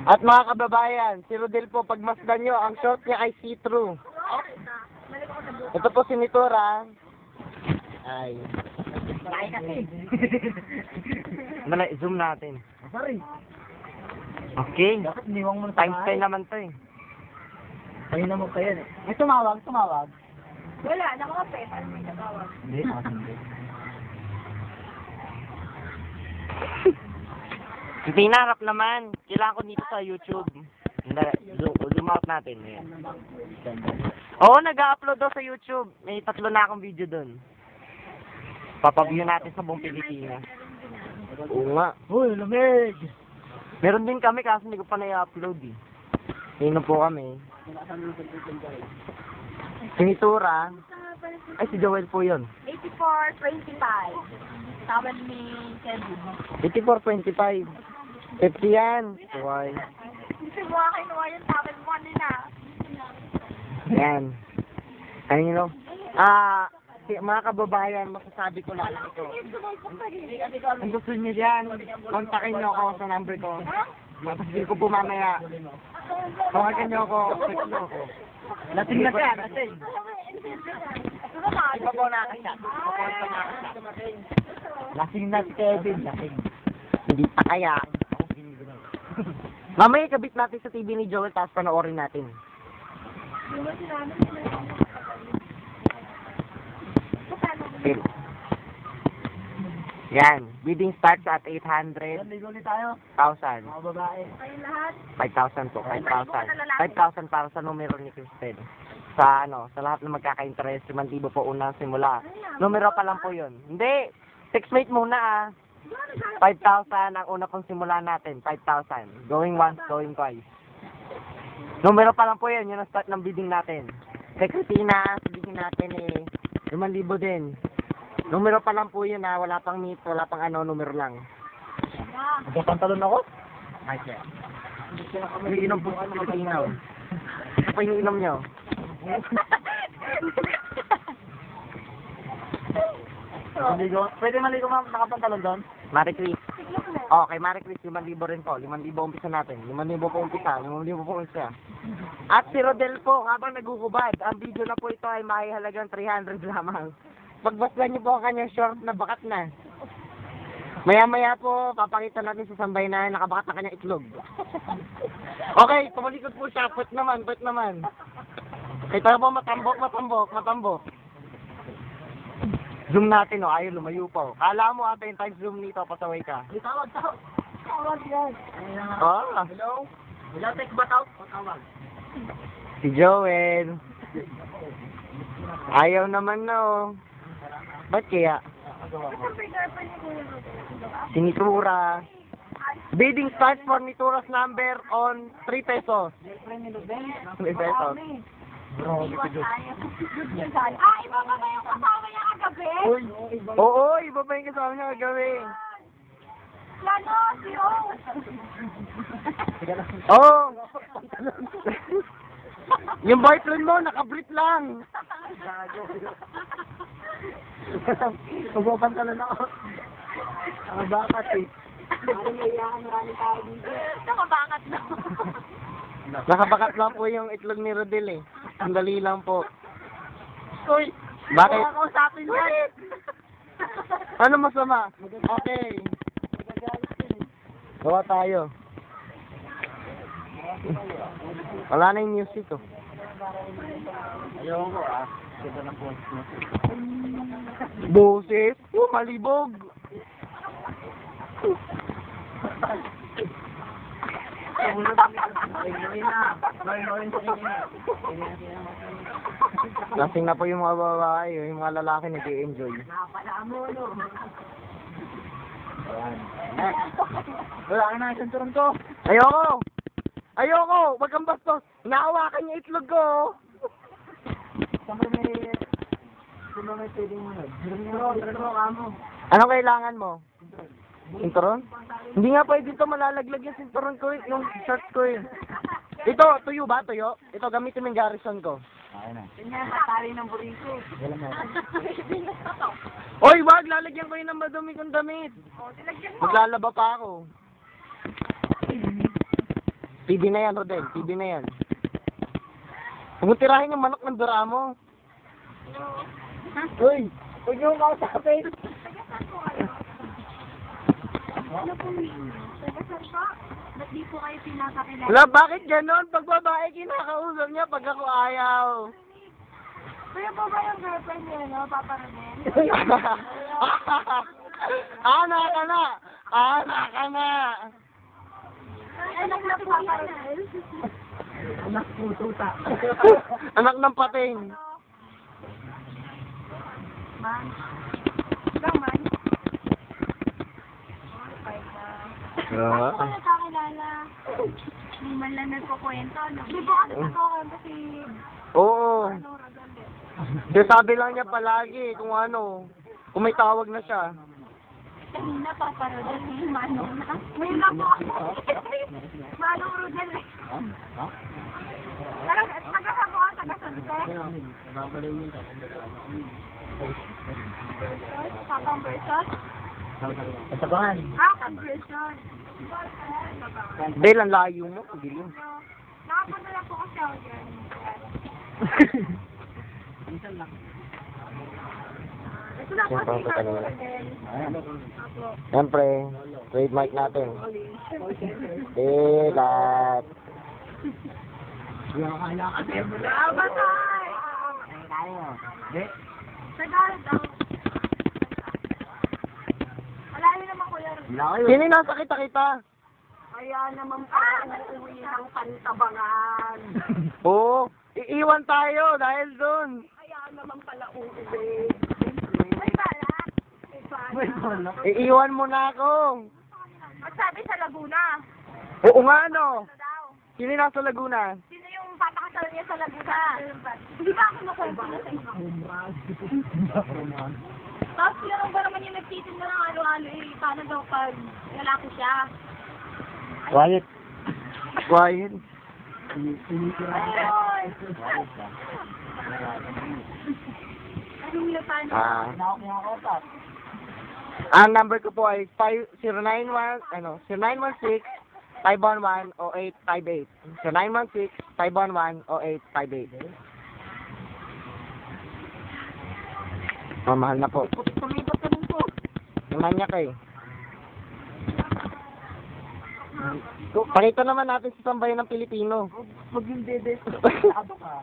At mga kababayan, si Rodel po, pagmasdan nyo, ang short niya ay see-through. Ito po si Nitora. Ay. Dali, zoom natin. Sorry. Okay. Dapat niwang mo na Times 10 naman to eh. Ayun naman pa yan eh. May tumawag. Wala, nakakape. Paano may natawag? Hindi, hindi. Tinarap naman. Kailangan ko dito sa YouTube. Zoom out natin. Ayan. Oo, nag-upload daw sa YouTube. May 3 na akong video doon. Papaview natin sa buong Pilipinas. Oo nga. Uy, lamig! Meron din kami kasi hindi ko pa na-upload eh. Sino po kami? Sinitura. Ay, si Joel po yun. 84.25. Tawad ni Kevin. 84.25. 50 yan. Why? Gusto mo nga kinuha yung tawad mo nila. Yan. Ano mga kababayan, masasabi ko lang ito. Ang gusto niyo yan, kontakin niyo ako sa number ko. Mapasigil ko po mamaya. Tawagan niyo ako, text niyo ako. Lasing na siya, lasing. Iba po nakakasya. Lasing na si Kevin, lasing. Hindi pa kaya. Mamaya kabit natin sa TV ni Joel, tapos panoorin natin. Okay. Yan. Bidding starts at 800,000. Ligo ulit tayo. Mga babae. Kayong lahat. 5,000 po. 5,000 para sa numero ni Cristel. Sa lahat ng magkaka-interest, 5,000 po unang simula. Numero pa lang po yun. Hindi. 6 muna 5,000 ang una pong simula natin. 5,000. Going once, going twice. Numero pa lang po yun. Yun ang start ng bidding natin. Kay Christina, sabihin natin 5,000 din. Numero pa lang po yun wala pang meet, wala pang numero lang. Magpapantalon ako? Ay, sir. Iinom po sa Christina. Ano pa yung inom nyo? Maligo. Pwede maligo ma'am, nakapantalon doon? Marie Chris. Okay, Marie Chris, 5,000 rin po. 5,000 umpisa natin. 5,000 po umpisa. 5,000 po umpisa. At si Rodel po, habang nagugubad, ang video na po ito ay mahihalagang 300 lamang. Pagbasdan niyo po ang kanyang short na bakat na. Maya-maya po, papakita natin sa sambay na nakabakat na kanyang itlog. Okay, tumalikod po siya. Pwet naman. Kita po, matambok. Zoom natin, ayaw lumayo po. Kala mo ata yung time zoom nito, pasaway ka. Tawag. Tawag yan. Hello? Hello, take ba tawag? Si Joel. Ayaw naman Ba't kaya? Si Nitura. Bidding starts for Nitura's number on 3 pesos. 3 pesos. Iba ba yung kasama niya kagabi? Oo, iba pa yung kasama niya kagabi. Plano, si Rose. Oo. Yung boyfriend mo, naka-brief lang. Magpapantalon ako. Ang bakat eh. Nakabangat na. Nakabakat lang po yung itlog ni Rodel Sandali lang po. Uy! Bakit? Makakausapin yan! Ano masama? Okay. Gawa tayo. Wala na yung music Ayaw ko Ganda ng post mo. Boses? Malibog. Lasing na po yung mga babae, yung mga lalaki nag-i-enjoy. Wala ka na isang turon ko. Ayoko! Wag kang bastos! Naawakan niya itlog ko! Siyempre may pwedeng mo. Dito ka mo. Anong kailangan mo? Sinturon? Hindi nga pwede ito, malalaglag yung sinturon ko, yung shorts ko Ito, tuyo ba? Tuyo? Ito, gamitin mo yung garrison ko. Okay na. Ganyan, hatari ng burrito. Wala na. Oy, wag! Lalagyan ko yun ng madumi kong damit. O, nilagyan mo. Maglalaba pa ako. PB na yan, Rodel. PB na yan. Huwag mo tirahin yung manok ng dura mo. Uy! Huwag yung kausapin! Ano po, taga-saan po? Ba't di po kayo pinapakilala? Wala, bakit ganon? Pag babae, kinakausap niya. Pag ako ayaw. Kuya po ba yung girlfriend niyo, no? Papa Rodel? Anak ka na! Anak ka na! Anak na po Papa Rodel? Anak mo, tuta. Anak ng pating. Man. Ikaw, man. Bakit po nagkakilala? Hindi man lang nagkukwento, no? Di ba kasi nagkukwento si Oo. Rodel? Sinasabi lang niya palagi kung ano. Kung may tawag na siya. Kanina, Papa Rodel, may manong na. May na po ako. Manong Rodel eh. Taga-sabo ka, taga-sunte. Papang person? Kasabahan. Conversion. Dahil ang layo mo. Hindi yun. Nakapunta na po kasi ako dyan. Ito na po si Papa Rodel. Siyempre, trademark natin. Dilat. Batay! Nagalit ako. Wala yun naman kuya. Sino yung nasa kita-kita? Kaya naman pa uuwi ng Pantabangan. Oo. Iiwan tayo dahil dun. Kaya naman pala uuwi. May bala? May bala? Iiwan mo na ako. Magsabi sa Laguna. Oo nga ano. Ano daw? Sino yung nasa Laguna? Sino yung papakasal niya sa Laguna? Hindi ba ako makwento na sa inyo? Tapos yun ba naman yung nagtitin na ng ano-ano eh. Paano daw pag lalaki siya? Quiet. Quiet. Ayun! Anong yung paano? Ang number ko po ay 091, 0916 511 0858. 0916 511 0858. Mahal na po. Tumibot ka rin po. Naman niya kay. Pakita naman natin sa sambayan ng Pilipino. Huwag yung dede. Ano ka?